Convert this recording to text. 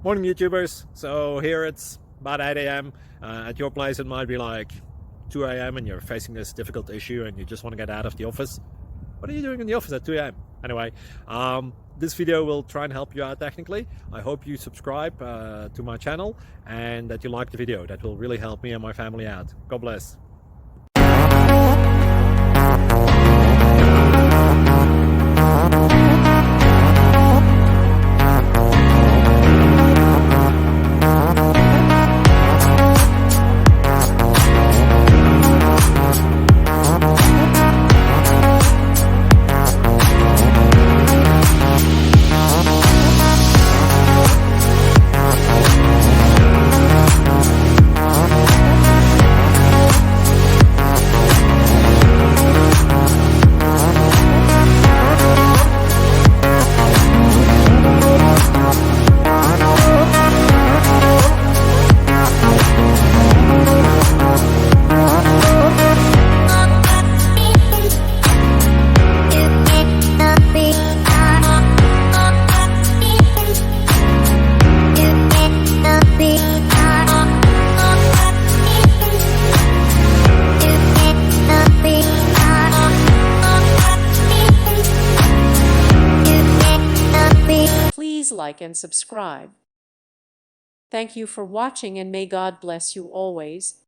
Morning YouTubers. So here it's about 8 a.m. At your place it might be like 2 a.m. and you're facing this difficult issue and you just want to get out of the office. What are you doing in the office at 2 a.m.? Anyway, this video will try and help you out technically. I hope you subscribe to my channel and that you like the video. That will really help me and my family out. God bless. Please like and subscribe. Thank you for watching and may God bless you always.